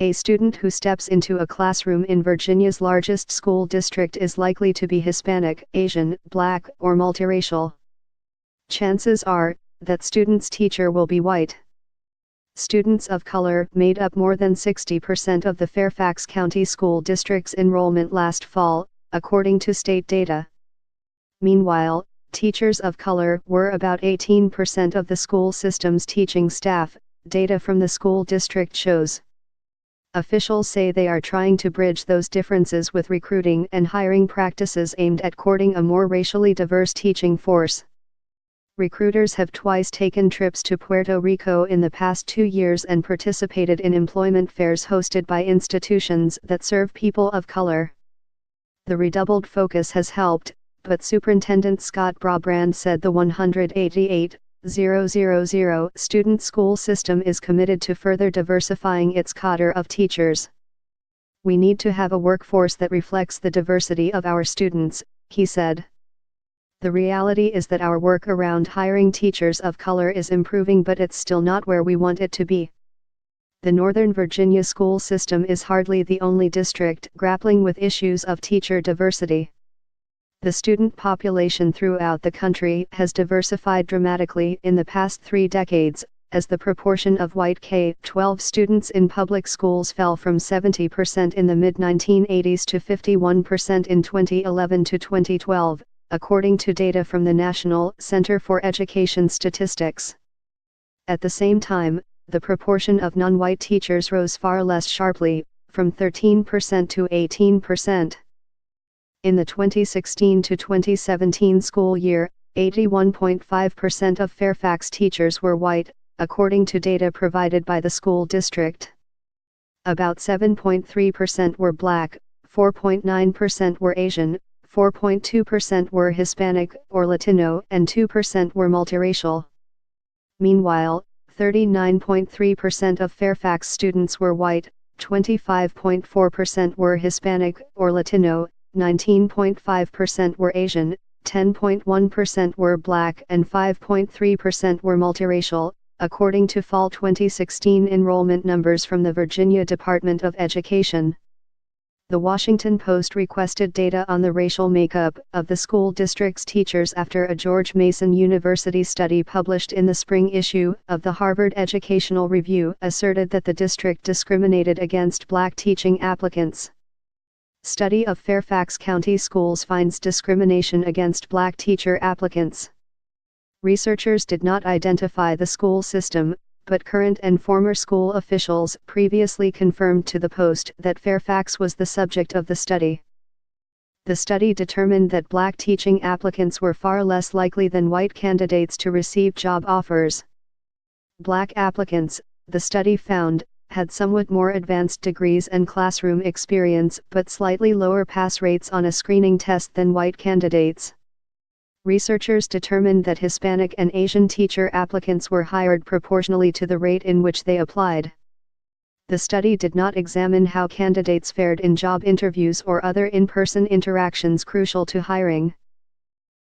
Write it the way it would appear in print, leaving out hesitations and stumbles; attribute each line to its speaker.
Speaker 1: A student who steps into a classroom in Virginia's largest school district is likely to be Hispanic, Asian, Black, or multiracial. Chances are that student's teacher will be white. Students of color made up more than 60% of the Fairfax County School District's enrollment last fall, according to state data. Meanwhile, teachers of color were about 18% of the school system's teaching staff, data from the school district shows. Officials say they are trying to bridge those differences with recruiting and hiring practices aimed at courting a more racially diverse teaching force. Recruiters have twice taken trips to Puerto Rico in the past 2 years and participated in employment fairs hosted by institutions that serve people of color. The redoubled focus has helped, but Superintendent Scott Brabrand said the 188,000 student school system is committed to further diversifying its cadre of teachers. We need to have a workforce that reflects the diversity of our students, he said. The reality is that our work around hiring teachers of color is improving, but it's still not where we want it to be. The Northern Virginia school system is hardly the only district grappling with issues of teacher diversity. The student population throughout the country has diversified dramatically in the past 3 decades, as the proportion of white K-12 students in public schools fell from 70% in the mid-1980s to 51% in 2011 to 2012, according to data from the National Center for Education Statistics. At the same time, the proportion of non-white teachers rose far less sharply, from 13% to 18%. In the 2016 to 2017 school year, 81.5% of Fairfax teachers were white, according to data provided by the school district. About 7.3% were Black, 4.9% were Asian, 4.2% were Hispanic or Latino, and 2% were multiracial. Meanwhile, 39.3% of Fairfax students were white, 25.4% were Hispanic or Latino, 19.5% were Asian, 10.1% were Black, and 5.3% were multiracial, according to fall 2016 enrollment numbers from the Virginia Department of Education. The Washington Post requested data on the racial makeup of the school district's teachers after a George Mason University study published in the spring issue of the Harvard Educational Review asserted that the district discriminated against Black teaching applicants. Study of Fairfax County schools finds discrimination against Black teacher applicants. Researchers did not identify the school system, but current and former school officials previously confirmed to the Post that Fairfax was the subject of the study. The study determined that Black teaching applicants were far less likely than white candidates to receive job offers. Black applicants, the study found, had somewhat more advanced degrees and classroom experience but slightly lower pass rates on a screening test than white candidates. Researchers determined that Hispanic and Asian teacher applicants were hired proportionally to the rate in which they applied. The study did not examine how candidates fared in job interviews or other in-person interactions crucial to hiring.